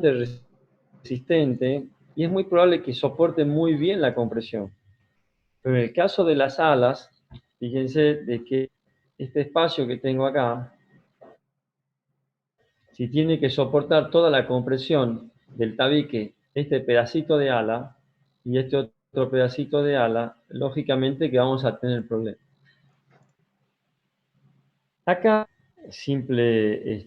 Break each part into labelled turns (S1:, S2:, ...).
S1: resistente y es muy probable que soporte muy bien la compresión. Pero en el caso de las alas, fíjense de que este espacio que tengo acá, si tiene que soportar toda la compresión del tabique, este pedacito de ala y este otro pedacito de ala, lógicamente que vamos a tener problemas. Acá, simple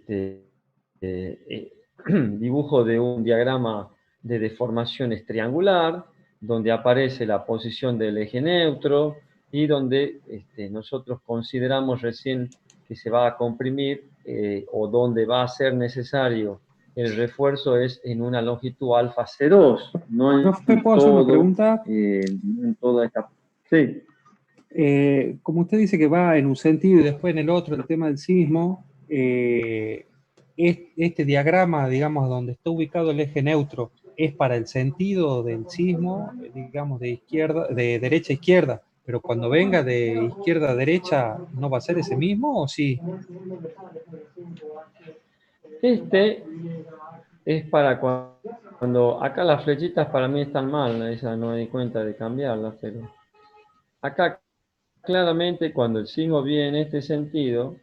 S1: dibujo de un diagrama de deformaciones triangular, donde aparece la posición del eje neutro y donde nosotros consideramos recién que se va a comprimir o donde va a ser necesario el refuerzo es en una longitud alfa C2, no
S2: Profe,
S1: en
S2: ¿puedo hacer una
S1: todo,
S2: pregunta?
S1: no en toda esta... Sí.
S2: Como usted dice que va en un sentido y después en el otro, el tema del sismo, este diagrama, digamos, donde está ubicado el eje neutro, es para el sentido del sismo, digamos, de izquierda, de derecha a izquierda, pero cuando venga de izquierda a derecha, ¿no va a ser ese mismo o sí?
S1: Este es para cuando acá las flechitas para mí están mal, esa no me di cuenta de cambiarlas, pero acá claramente cuando el sismo viene en este sentido,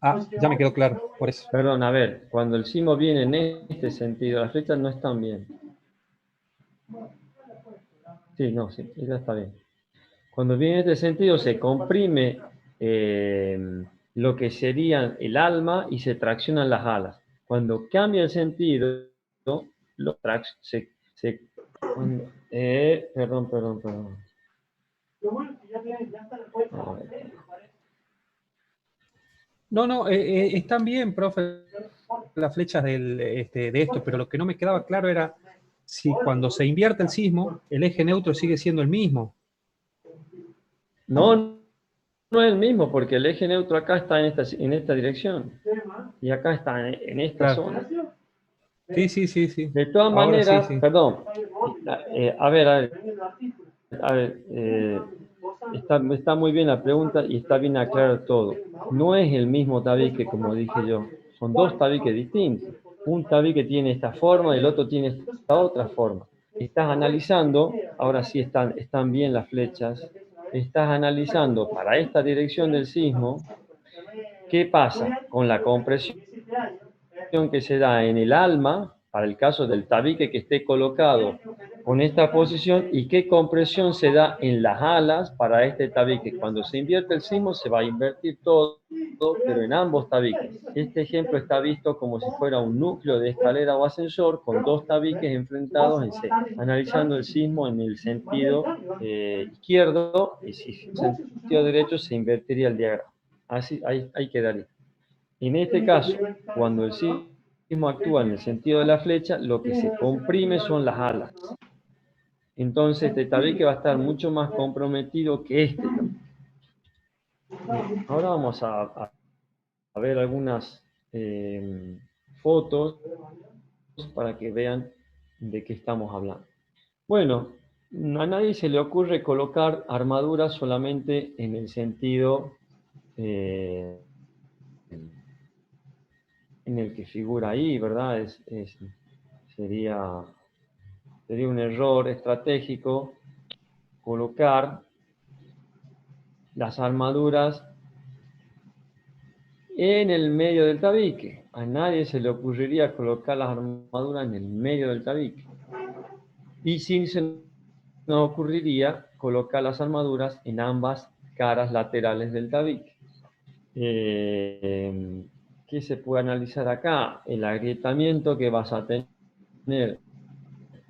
S2: Ah, ya me quedó claro, por eso.
S1: perdón, a ver, cuando el sismo viene en este sentido, las flechas no están bien. Sí, no, sí, esa está bien. Cuando viene en este sentido se comprime lo que sería el alma y se traccionan las alas. Cuando cambia el sentido, perdón. A ver.
S2: No, no, están bien, profe, las flechas de esto, pero lo que no me quedaba claro era si cuando se invierte el sismo, el eje neutro sigue siendo el mismo.
S1: No, no es el mismo, porque el eje neutro acá está en esta dirección y acá está en esta
S2: Claro.
S1: zona.
S2: Sí, sí, sí, sí.
S1: De todas
S2: Ahora sí,
S1: maneras,
S2: sí.
S1: perdón, a ver, está muy bien la pregunta y está bien aclarar todo. No es el mismo tabique, como dije yo, son dos tabiques distintos. Un tabique tiene esta forma y el otro tiene esta otra forma. Estás analizando, ahora sí están bien las flechas, estás analizando para esta dirección del sismo, ¿qué pasa con la compresión que se da en el alma, para el caso del tabique que esté colocado con esta posición, y qué compresión se da en las alas para este tabique? Cuando se invierte el sismo se va a invertir todo, pero en ambos tabiques. Este ejemplo está visto como si fuera un núcleo de escalera o ascensor con dos tabiques enfrentados en C, analizando el sismo en el sentido izquierdo, y si en el sentido derecho se invertiría el diagrama. Así, ahí quedaría. En este caso, cuando el sismo actúa en el sentido de la flecha, lo que se comprime son las alas. Entonces, este tabique va a estar mucho más comprometido que este. Bien, ahora vamos a ver algunas fotos para que vean de qué estamos hablando. Bueno, a nadie se le ocurre colocar armaduras solamente en el sentido eh, en el que figura ahí, ¿verdad? Sería Sería un error estratégico colocar las armaduras en el medio del tabique. A nadie se le ocurriría colocar las armaduras en el medio del tabique. Y sí se nos ocurriría colocar las armaduras en ambas caras laterales del tabique. ¿Qué se puede analizar acá? El agrietamiento que vas a tener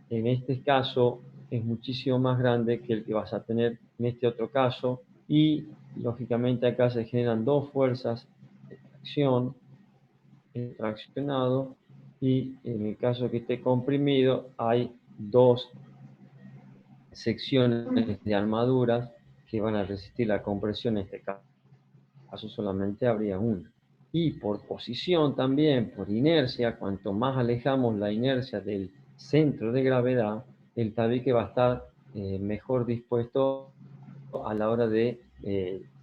S1: en este caso es muchísimo más grande que el que vas a tener en este otro caso, y lógicamente acá se generan dos fuerzas de tracción, traccionado, y en el caso que esté comprimido hay dos secciones de armaduras que van a resistir la compresión. En este caso solamente habría una. Y por posición también, por inercia, cuanto más alejamos la inercia del centro de gravedad, el tabique va a estar mejor dispuesto a la hora de,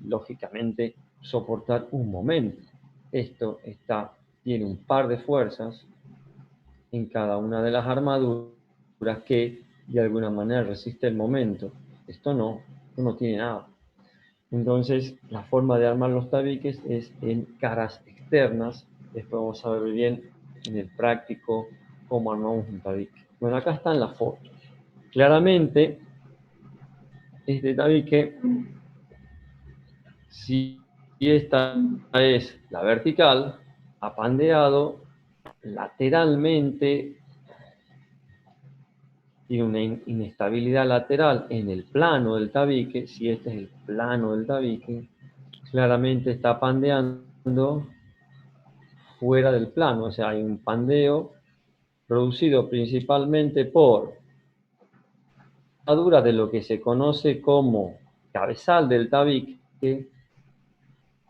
S1: lógicamente, soportar un momento. Esto tiene un par de fuerzas en cada una de las armaduras que de alguna manera resiste el momento. Esto no tiene nada. Entonces, la forma de armar los tabiques es en caras externas. Después vamos a ver bien en el práctico cómo armamos un tabique. Bueno, acá están las fotos. Claramente, este tabique, si esta es la vertical, apandeado lateralmente, tiene una inestabilidad lateral en el plano del tabique. Si este es el plano del tabique, claramente está pandeando fuera del plano, o sea, hay un pandeo producido principalmente por armadura de lo que se conoce como cabezal del tabique,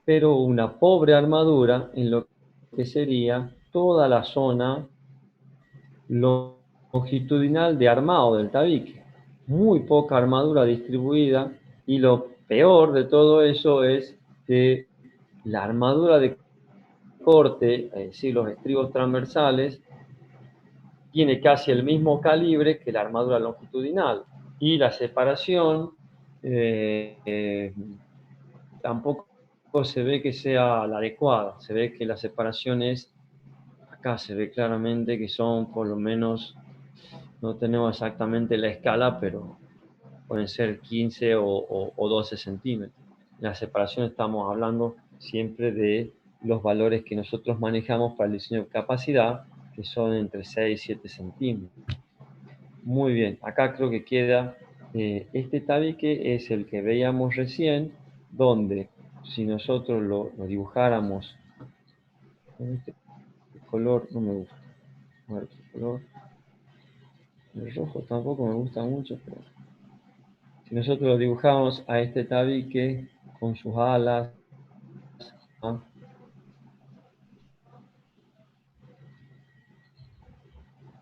S1: pero una pobre armadura en lo que sería toda la zona longitudinal de armado del tabique. Muy poca armadura distribuida, y lo peor de todo eso es que la armadura de corte, es decir, los estribos transversales, tiene casi el mismo calibre que la armadura longitudinal, y la separación tampoco se ve que sea la adecuada. Se ve que la separación es, acá se ve claramente que son por lo menos, no tenemos exactamente la escala, pero pueden ser 15 o 12 centímetros. La separación, estamos hablando siempre de los valores que nosotros manejamos para el diseño de capacidad, que son entre 6 y 7 centímetros. Muy bien, acá creo que queda, este tabique es el que veíamos recién, donde si nosotros lo dibujáramos, este color no me gusta, a ver, este color, el rojo tampoco me gusta mucho, pero si nosotros lo dibujamos a este tabique con sus alas, ¿no?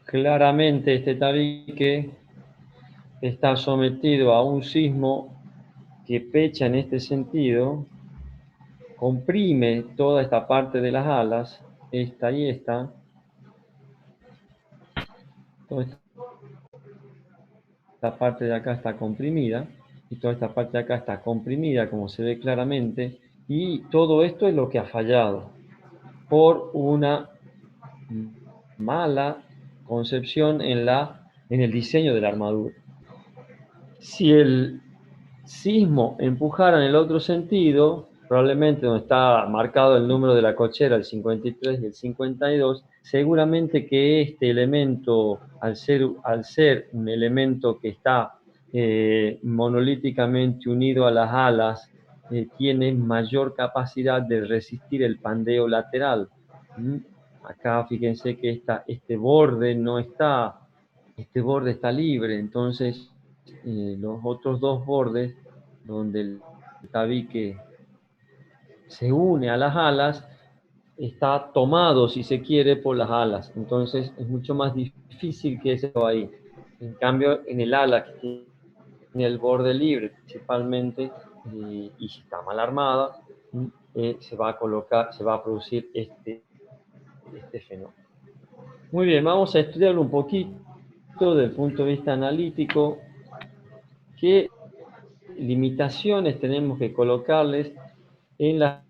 S1: Claramente este tabique está sometido a un sismo que pecha en este sentido, comprime toda esta parte de las alas, esta y esta, toda esta parte de acá está comprimida, y toda esta parte de acá está comprimida, como se ve claramente, y todo esto es lo que ha fallado por una mala concepción en el diseño de la armadura. Si el sismo empujara en el otro sentido, probablemente donde está marcado el número de la cochera, el 53 y el 52, seguramente que este elemento, al ser un elemento que está monolíticamente unido a las alas, tiene mayor capacidad de resistir el pandeo lateral. Acá fíjense que este borde no está, este borde está libre, entonces los otros dos bordes, donde el tabique se une a las alas, está tomado, si se quiere, por las alas. Entonces es mucho más difícil que ese ahí. En cambio, en el ala que tiene el borde libre principalmente, y si está mal armada, se va a producir este fenómeno. Muy bien, vamos a estudiar un poquito desde el punto de vista analítico qué limitaciones tenemos que colocarles en las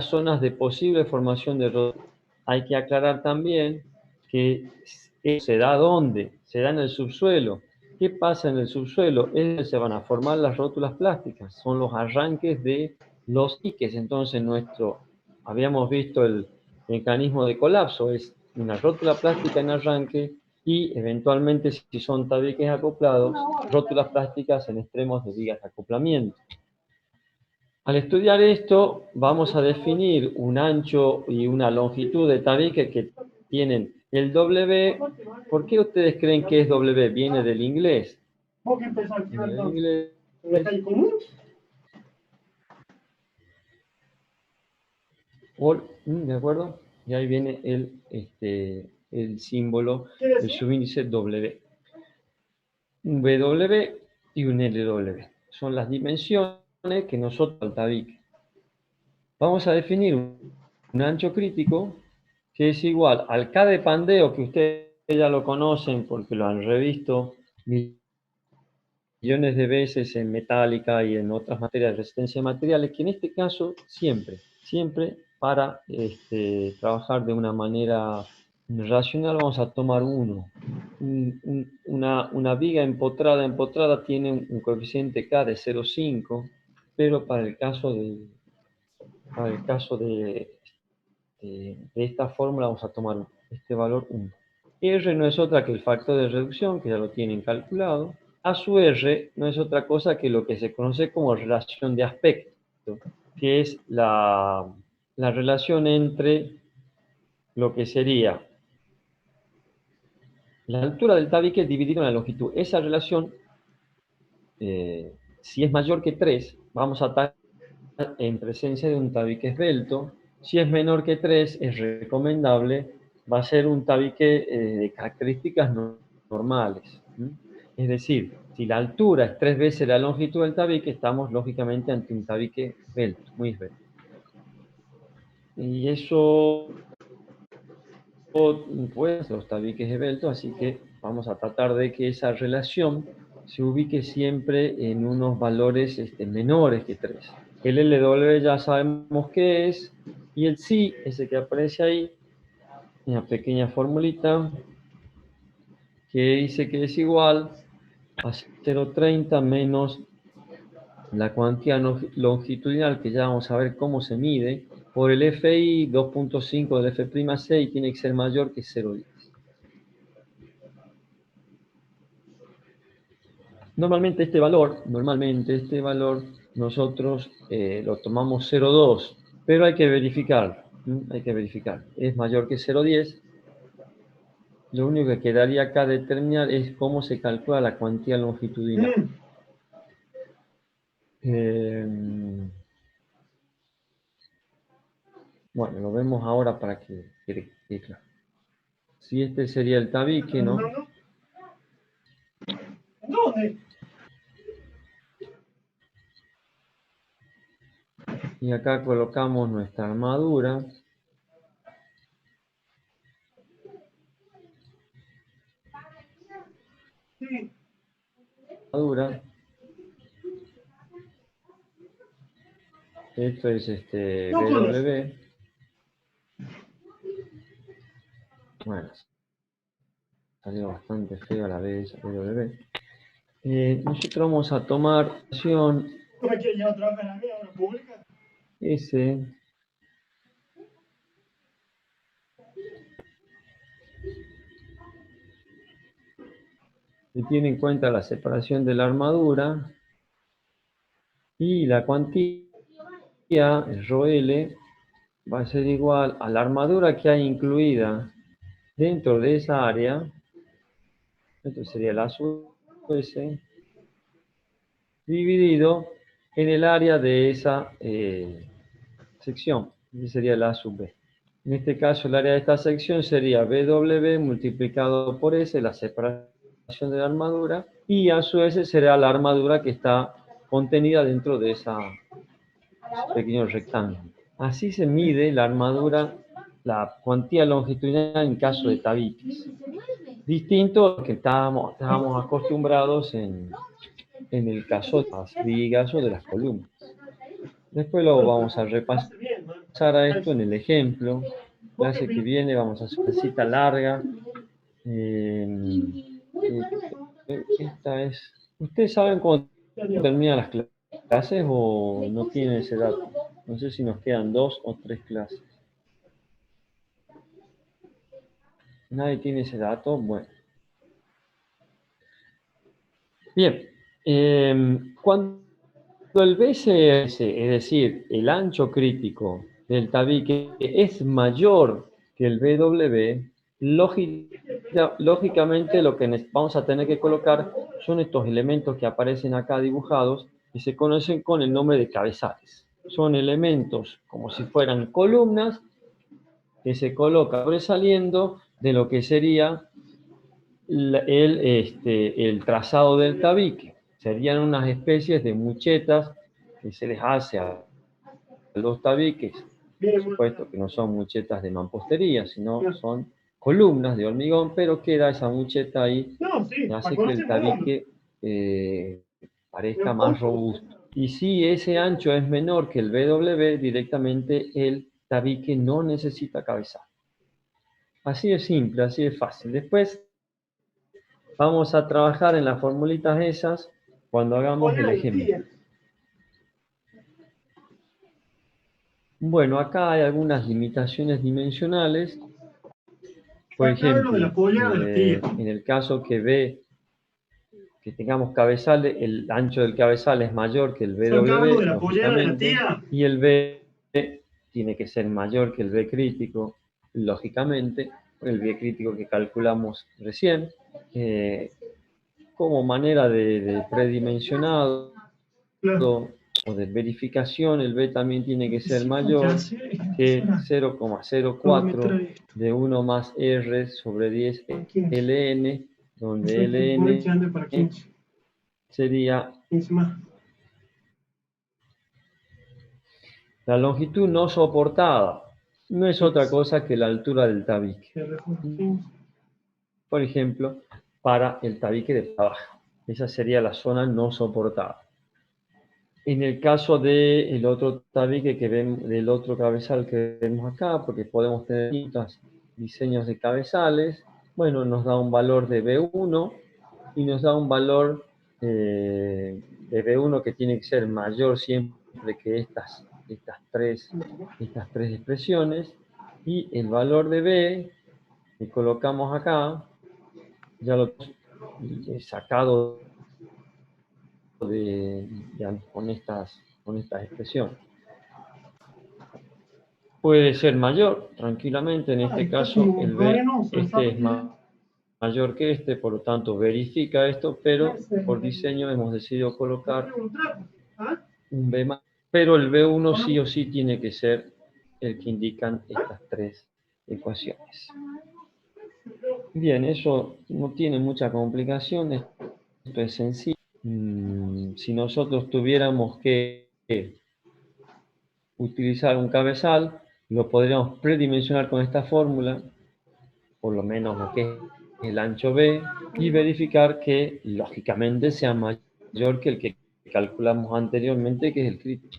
S1: zonas de posible formación de rótulas. Hay que aclarar también que se da ¿dónde? Se da en el subsuelo. ¿Qué pasa en el subsuelo? Es donde se van a formar las rótulas plásticas, son los arranques de los diques. Entonces habíamos visto el mecanismo de colapso, es una rótula plástica en arranque, y eventualmente, si son tabiques acoplados, rótulas plásticas en extremos de vigas de acoplamiento. Al estudiar esto, vamos a definir un ancho y una longitud de tabique que tienen el W. ¿Por qué ustedes creen que es W? Viene del inglés. Viene del inglés. ¿De acuerdo? Y ahí viene el símbolo, el subíndice W. Un BW y un LW. Son las dimensiones que nosotros al tabique. Vamos a definir un ancho crítico que es igual al K de pandeo que ustedes ya lo conocen porque lo han revisto millones de veces en metálica y en otras materias de resistencia de materiales, que en este caso siempre para trabajar de una manera racional vamos a tomar uno. Una viga empotrada tiene un coeficiente K de 0,5, pero para el caso de esta fórmula vamos a tomar este valor 1. R no es otra que el factor de reducción, que ya lo tienen calculado. A su R no es otra cosa que lo que se conoce como relación de aspecto, que es la relación entre lo que sería la altura del tabique dividido en la longitud. Esa relación, si es mayor que 3, vamos a estar en presencia de un tabique esbelto. Si es menor que 3, es recomendable, va a ser un tabique de características normales. Es decir, si la altura es 3 veces la longitud del tabique, estamos lógicamente ante un tabique esbelto, muy esbelto. Y eso, pues, los tabiques esbeltos, así que vamos a tratar de que esa relación se ubique siempre en unos valores menores que 3. El LW ya sabemos qué es, y el psi, ese que aparece ahí, una pequeña formulita que dice que es igual a 0,30 menos la cuantía longitudinal, que ya vamos a ver cómo se mide, por el FI 2.5 del F'6, y tiene que ser mayor que 0,10. Normalmente este valor nosotros lo tomamos 0,2, pero hay que verificar. Es mayor que 0,10. Lo único que quedaría acá determinar es cómo se calcula la cuantía longitudinal. Bueno, lo vemos ahora para que quede claro. Si este sería el tabique, ¿no?
S3: ¿Dónde?
S1: Y acá colocamos nuestra armadura.
S3: Sí.
S1: Esto es
S3: No conozco.
S1: BW. Bueno, salió bastante feo a la vez BW. Nosotros vamos a tomar acción
S3: ¿Cómo es que ya trabaja en la mía obra pública?
S1: S. Se tiene en cuenta la separación de la armadura y la cuantía, el ρL, va a ser igual a la armadura que hay incluida dentro de esa área. Esto sería la sub S dividido en el área de esa sección. Ese sería la sub B. En este caso, el área de esta sección sería BW multiplicado por S, la separación de la armadura, y a su vez será la armadura que está contenida dentro de ese pequeño rectángulo. Así se mide la armadura, la cuantía longitudinal en caso de tabiques. Distinto a lo que estábamos acostumbrados en el caso de las vigas o de las columnas. Después lo vamos a repasar a esto en el ejemplo. Clase que viene vamos a hacer una cita larga. Esta es. ¿Ustedes saben cuándo terminan las clases o no tienen ese dato? No sé si nos quedan 2 o 3 clases. ¿Nadie tiene ese dato? Bueno. Bien. Cuando el BCS, es decir, el ancho crítico del tabique, es mayor que el BW, lógicamente lo que vamos a tener que colocar son estos elementos que aparecen acá dibujados y se conocen con el nombre de cabezales. Son elementos como si fueran columnas que se colocan sobresaliendo de lo que sería el trazado del tabique. Serían unas especies de muchetas que se les hace a los tabiques. Por supuesto que no son muchetas de mampostería, sino son columnas de hormigón, pero queda esa mucheta ahí
S3: No, sí,
S1: que
S3: para
S1: hace que el
S3: conocer el mundo.
S1: tabique parezca más robusto. Y si ese ancho es menor que el BW, directamente el tabique no necesita cabezal. Así de simple, así de fácil. Después vamos a trabajar en las formulitas esas cuando hagamos el
S3: Hola,
S1: ejemplo.
S3: tía.
S1: Bueno, acá hay algunas limitaciones dimensionales. Por
S3: Acá lo de la
S1: ejemplo,
S3: pollera de la tía.
S1: en el caso que tengamos cabezal, el ancho del cabezal es mayor que el
S3: Sacarlo
S1: BW,
S3: de la pollera de la
S1: lógicamente,
S3: tía.
S1: y el B tiene que ser mayor que el B crítico, lógicamente, el B crítico que calculamos recién. Como manera de predimensionado
S3: Claro.
S1: o de verificación, el B también tiene que ser
S3: Necesito que
S1: mayor
S3: hacer
S1: que
S3: es cuando me
S1: 0,04
S3: trae esto.
S1: de 1 más R sobre 10
S3: Para 15.
S1: ln,
S3: Eso
S1: donde
S3: hay que poner que
S1: ln
S3: ande para 15.
S1: sería
S3: 15 más.
S1: la longitud no soportada. No es otra
S3: 15.
S1: cosa que la altura del tabique.
S3: R por 15.
S1: Por ejemplo, para el tabique de trabajo. Esa sería la zona no soportada. En el caso del otro tabique que vemos, del otro cabezal que vemos acá, porque podemos tener distintos diseños de cabezales, bueno, nos da un valor de B1 y nos da un valor de B1 que tiene que ser mayor siempre que estas tres expresiones, y el valor de B que colocamos acá, ya lo he sacado con estas expresiones. Puede ser mayor, tranquilamente, en
S3: Ay,
S1: este
S3: está
S1: caso
S3: como
S1: el B,
S3: arenoso el
S1: este es
S3: tapete.
S1: mayor que este, por lo tanto verifica esto, pero
S3: Ese es
S1: por diseño hemos decidido
S3: ¿no
S1: colocar
S3: tenemos un trapo? ¿Ah?
S1: un B más, pero el B1
S3: ¿O
S1: sí
S3: no?
S1: o sí tiene que ser el que indican estas tres ecuaciones. Bien, eso no tiene mucha complicación, esto es sencillo. Si nosotros tuviéramos que utilizar un cabezal, lo podríamos predimensionar con esta fórmula, por lo menos lo que es el ancho B, y verificar que lógicamente sea mayor que el que calculamos anteriormente, que es el crítico.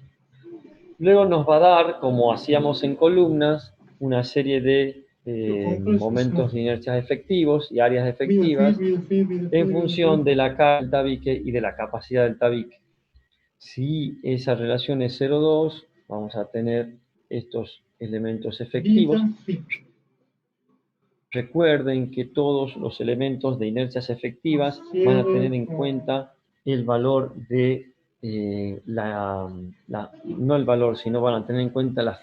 S1: Luego nos va a dar, como hacíamos en columnas, una serie de
S3: Lo compro eso,
S1: momentos de inercia efectivos y áreas
S3: vida fit,
S1: efectivas
S3: vida fit, vida fit,
S1: en
S3: vida
S1: función
S3: fit.
S1: de la carga del tabique y de la capacidad del tabique. Si esa relación es 0,2, vamos a tener estos elementos efectivos.
S3: Vida fit.
S1: Recuerden que todos los elementos de inercias efectivas van a tener en cuenta el valor de no el valor, sino van a tener en cuenta la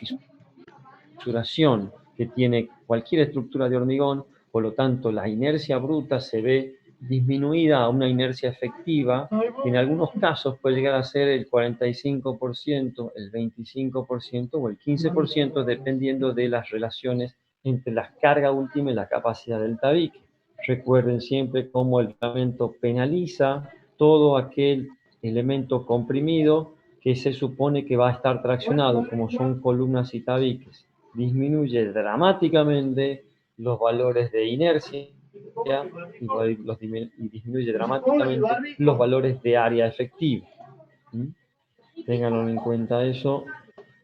S1: fisuración que tiene cualquier estructura de hormigón, por lo tanto la inercia bruta se ve disminuida a una inercia efectiva, que en algunos casos puede llegar a ser el 45%, el 25% o el 15%, dependiendo de las relaciones entre la carga última y la capacidad del tabique. Recuerden siempre cómo el filamento penaliza todo aquel elemento comprimido que se supone que va a estar traccionado, como son columnas y tabiques. Disminuye dramáticamente los valores de inercia y disminuye
S3: Hola, el
S1: dramáticamente los
S3: barbijo.
S1: valores de área efectiva. Ténganlo en cuenta eso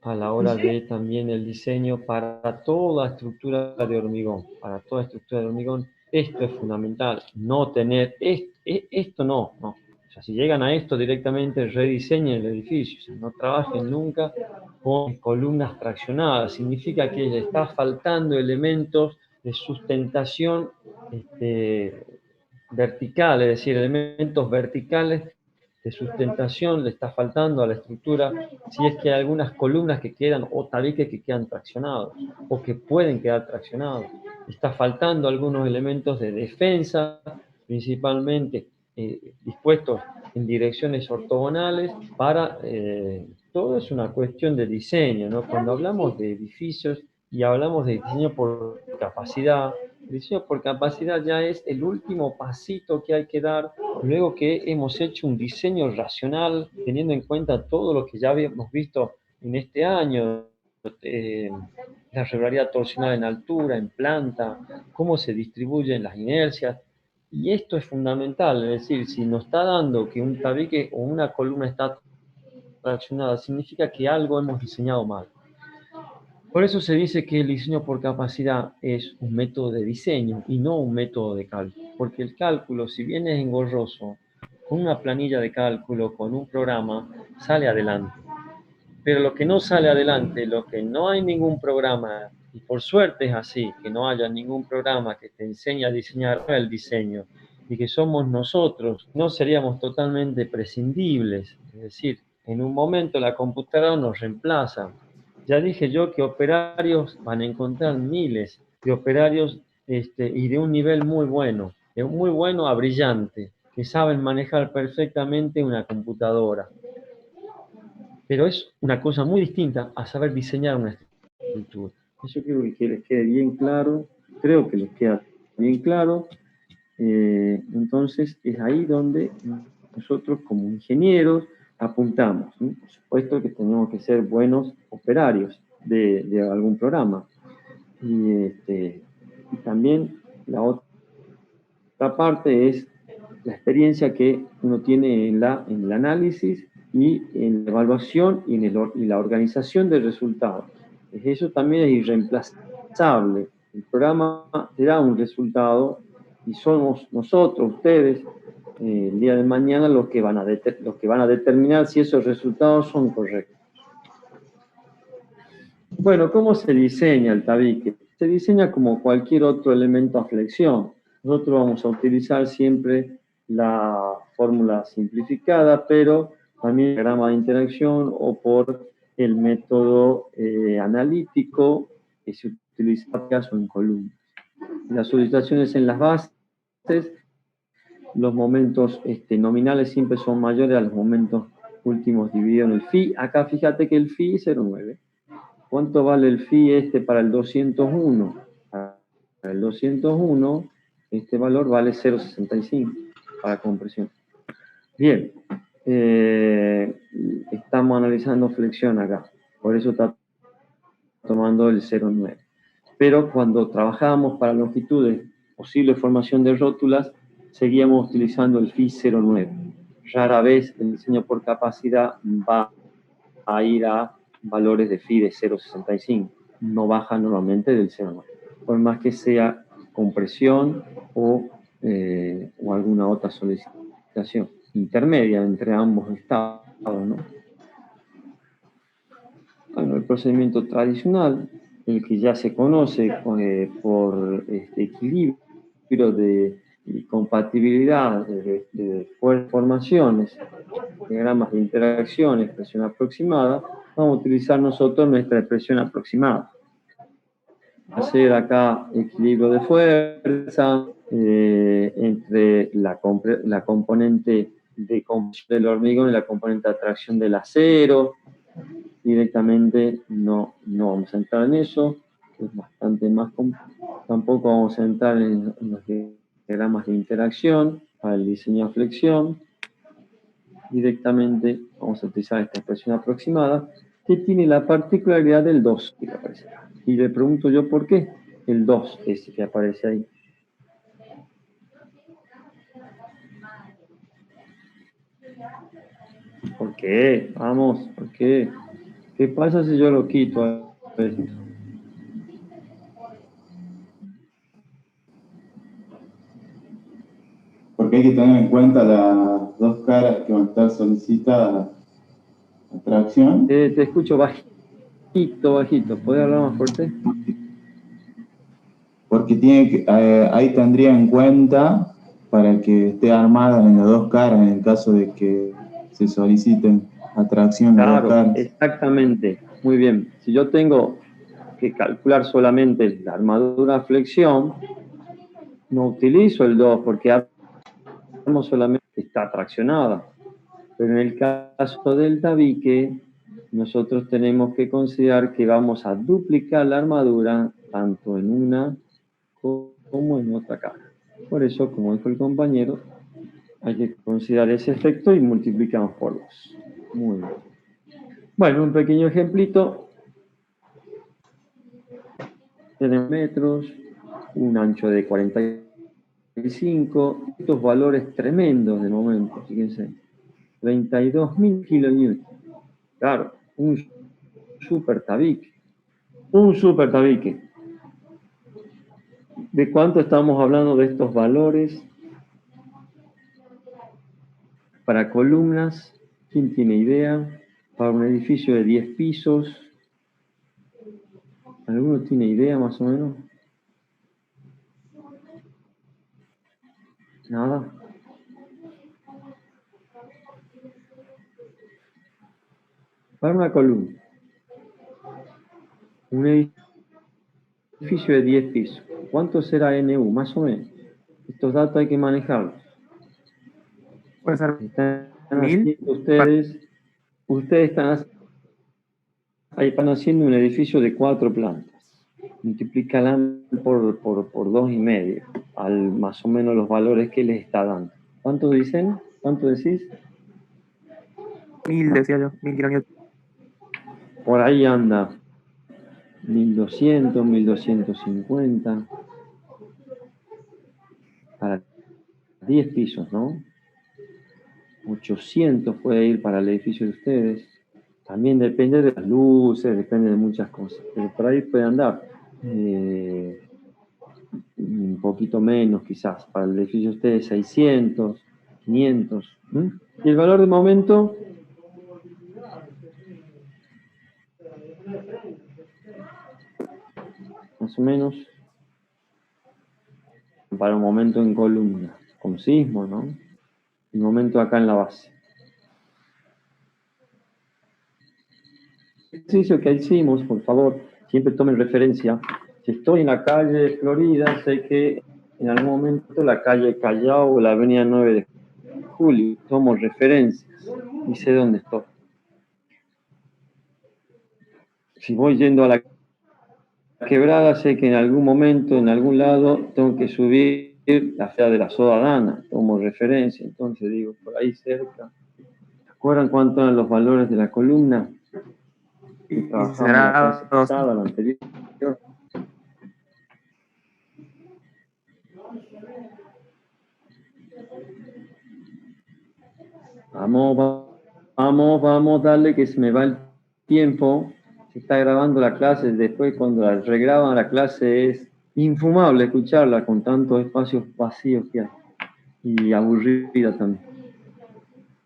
S1: a la
S3: ¿Y
S1: hora
S3: sí?
S1: de también el diseño para toda estructura de hormigón. Para toda estructura de hormigón, esto es fundamental. No tener esto, no. O sea, si llegan a esto directamente, rediseñen el edificio. O sea, no trabajen nunca con columnas traccionadas. Significa que le está faltando elementos de sustentación vertical, es decir, elementos verticales de sustentación le está faltando a la estructura si es que hay algunas columnas que quedan o tabiques que quedan traccionados o que pueden quedar traccionados. Está faltando algunos elementos de defensa, principalmente dispuestos en direcciones ortogonales para... todo es una cuestión de diseño, ¿no? Cuando hablamos de edificios y hablamos de diseño por capacidad, el diseño por capacidad ya es el último pasito que hay que dar luego que hemos hecho un diseño racional, teniendo en cuenta todo lo que ya habíamos visto en este año, eh, la regularidad torsional en altura, en planta, cómo se distribuyen las inercias. Y esto es fundamental, es decir, si nos está dando que un tabique o una columna está traccionada, significa que algo hemos diseñado mal. Por eso se dice que el diseño por capacidad es un método de diseño y no un método de cálculo. Porque el cálculo, si bien es engorroso, con una planilla de cálculo, con un programa, sale adelante. Pero lo que no sale adelante, lo que no hay ningún programa, y por suerte es así, que no haya ningún programa que te enseñe a diseñar el diseño, y que somos nosotros, no seríamos totalmente prescindibles. Es decir, en un momento la computadora nos reemplaza. Ya dije yo que operarios van a encontrar miles de operarios y de un nivel muy bueno, de muy bueno a brillante, que saben manejar perfectamente una computadora. Pero es una cosa muy distinta a saber diseñar una estructura. Eso quiero que les quede bien claro, creo que les queda bien claro. Entonces es ahí donde nosotros como ingenieros apuntamos, ¿sí? Por supuesto que tenemos que ser buenos operarios de algún programa. Y también la otra parte es la experiencia que uno tiene en el análisis y en la evaluación y en la organización del resultado. Eso también es irreemplazable. El programa te da un resultado y somos nosotros, ustedes, el día de mañana los que van a determinar si esos resultados son correctos. Bueno, ¿cómo se diseña el tabique? Se diseña como cualquier otro elemento a flexión. Nosotros vamos a utilizar siempre la fórmula simplificada, pero también el diagrama de interacción o por el método analítico que se utiliza en caso en columnas. Las solicitaciones en las bases, los momentos nominales siempre son mayores a los momentos últimos divididos en el phi. Acá fíjate que el phi es 0,9. ¿Cuánto vale el phi para el 201? Para el 201, este valor vale 0,65 para compresión. Bien, estamos analizando flexión acá, por eso está tomando el 0,9. Pero cuando trabajábamos para longitudes, posible formación de rótulas, seguíamos utilizando el phi 0,9. Rara vez el diseño por capacidad va a ir a valores de phi de 0,65. No baja normalmente del 0,9. Por más que sea compresión o alguna otra solicitación intermedia entre ambos estados, ¿no? Bueno, el procedimiento tradicional, el que ya se conoce por equilibrio y compatibilidad de formaciones, diagramas de interacción, expresión aproximada, vamos a utilizar nosotros nuestra expresión aproximada. Hacer acá equilibrio de fuerza entre la componente de compresión del hormigón y la componente de atracción del acero. Directamente no vamos a entrar en eso, es bastante más complejo. Tampoco vamos a entrar en los diagramas de interacción para el diseño de flexión. Directamente vamos a utilizar esta expresión aproximada que tiene la particularidad del 2 que aparece acá. Y le pregunto yo por qué el 2 ese que aparece ahí. ¿Por qué? Vamos, ¿por qué? ¿Qué pasa si yo lo quito a esto?
S4: Porque hay que tener en cuenta las dos caras que van a estar solicitadas a tracción.
S1: Te escucho bajito. ¿Puedes hablar más fuerte?
S4: Porque ahí tendría en cuenta para que esté armada en las dos caras en el caso de que se soliciten a tracción las dos caras.
S1: Exactamente. Muy bien. Si yo tengo que calcular solamente la armadura flexión, no utilizo el 2 porque solamente está traccionada. Pero en el caso del tabique, nosotros tenemos que considerar que vamos a duplicar la armadura tanto en una como en otra cara. Por eso, como dijo el compañero, hay que considerar ese efecto y multiplicamos por 2. Muy bien. Bueno, un pequeño ejemplito. tenemos metros, un ancho de 45, estos valores tremendos de momento, fíjense, 32.000 kilonewton. Claro, un super tabique. Un super tabique. ¿De cuánto estamos hablando de estos valores? Para columnas, ¿quién tiene idea? Para un edificio de 10 pisos, ¿alguno tiene idea más o menos? Nada. Para una columna, un edificio de 10 pisos, ¿cuánto será NU más o menos? Estos datos hay que manejarlos.
S5: Puede ser
S1: Están
S5: 1000.
S1: haciendo ustedes están haciendo un edificio de 4 plantas. Multiplícalan por 2,5 al más o menos los valores que les está dando. ¿Cuánto dicen? ¿Cuánto decís?
S5: 1000, decía yo, 1000 kilonewton.
S1: Por ahí anda 1200, 1250 para 10 pisos, ¿no? 800 puede ir para el edificio de ustedes. También depende de las luces, depende de muchas cosas, pero por ahí puede andar un poquito menos quizás, para el edificio de ustedes 600, 500. Y el valor de momento, más o menos, para un momento en columna, con sismo, ¿no? El momento acá en la base. El ejercicio que hicimos, por favor, siempre tomen referencia. Si estoy en la calle Florida, sé que en algún momento la calle Callao o la avenida 9 de Julio, tomo referencias y sé dónde estoy. Si voy yendo a la quebrada, sé que en algún momento, en algún lado, tengo que subir la fea de la Soda Dana, tomo referencia, entonces digo, por ahí cerca. ¿Se acuerdan cuántos eran los valores de la columna? Que trabajamos la clase pasada, la anterior. Vamos, dale que se me va el tiempo. Se está grabando la clase, después cuando la regraban la clase es infumable escucharla con tantos espacios vacíos que hay. Y aburrida también.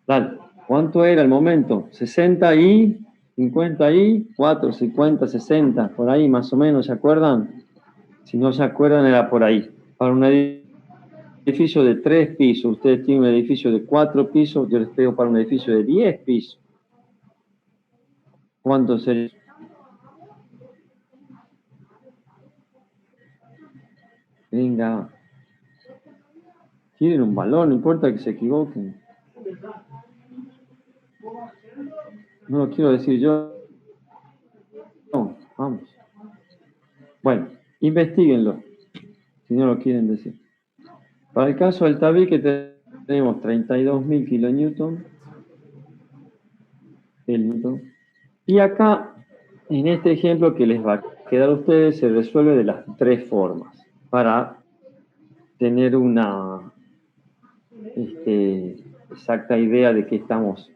S1: Dale, ¿cuánto era el momento? 60 y 50 y 4, 50, 60, por ahí más o menos, ¿se acuerdan? Si no se acuerdan era por ahí. Para un edificio de 3 pisos, ustedes tienen un edificio de 4 pisos, yo les pego para un edificio de 10 pisos. ¿Cuánto sería? Venga. Tienen un valor, no importa que se equivoquen. No lo quiero decir yo. No, vamos. Bueno, investíguenlo, si no lo quieren decir. Para el caso del tabique tenemos 32.000 kilonewton. Y acá, en este ejemplo que les va a quedar a ustedes, se resuelve de las 3 formas. Para tener una exacta idea de qué estamos,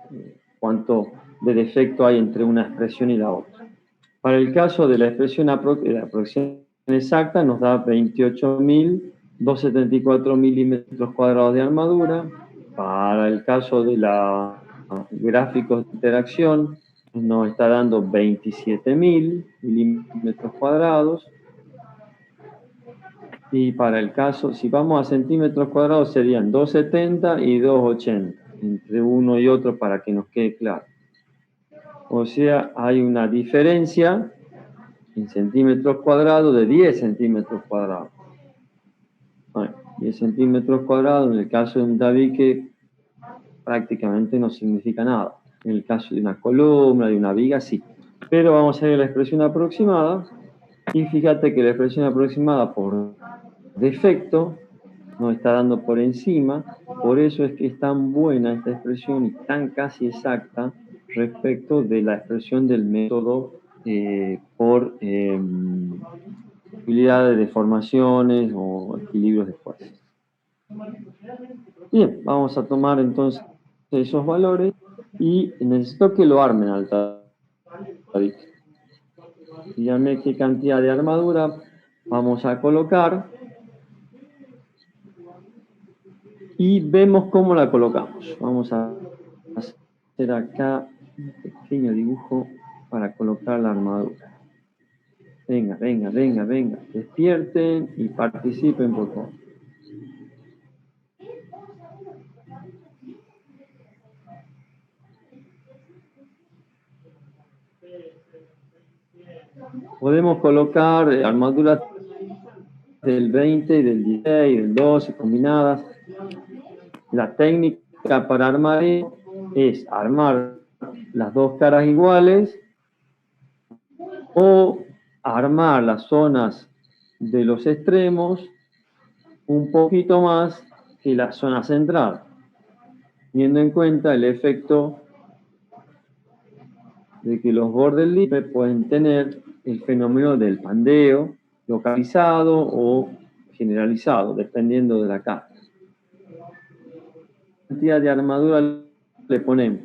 S1: cuánto de defecto hay entre una expresión y la otra. Para el caso de la expresión la aproximación exacta nos da 28.274 milímetros cuadrados de armadura. Para el caso de la gráficos de interacción nos está dando 27.000 milímetros cuadrados. Y para el caso, si vamos a centímetros cuadrados, serían 270 y 280, entre uno y otro para que nos quede claro. O sea, hay una diferencia en centímetros cuadrados de 10 centímetros cuadrados. Bueno, 10 centímetros cuadrados, en el caso de un tabique, prácticamente no significa nada. En el caso de una columna, de una viga, sí. Pero vamos a ver la expresión aproximada. Y fíjate que la expresión aproximada por defecto nos está dando por encima, por eso es que es tan buena esta expresión y tan casi exacta respecto de la expresión del método por posibilidad de deformaciones o equilibrios de fuerza. Bien, vamos a tomar entonces esos valores y necesito que lo armen al tabique. Díganme qué cantidad de armadura vamos a colocar y vemos cómo la colocamos. Vamos a hacer acá un pequeño dibujo para colocar la armadura. Venga, venga, venga, venga. Despierten y participen, por favor. Podemos colocar armaduras del 20 y del 16 y del 12 combinadas. La técnica para armar es armar las dos caras iguales o armar las zonas de los extremos un poquito más que la zona central, teniendo en cuenta el efecto de que los bordes libres pueden tener el fenómeno del pandeo localizado o generalizado, dependiendo de la cara. ¿Qué cantidad de armadura le ponemos?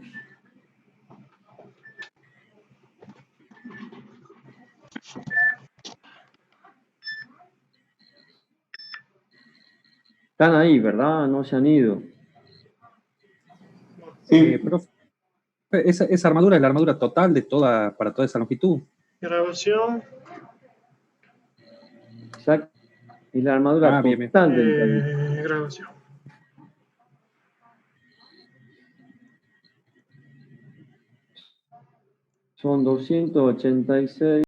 S1: Están ahí, ¿verdad? No se han ido.
S4: Sí,
S2: Profe, esa armadura es la armadura total de para toda esa longitud.
S3: Grabación.
S1: Exacto. Y la armadura
S2: Bien, bien.
S1: total del tabique.
S3: Grabación.
S1: Son 286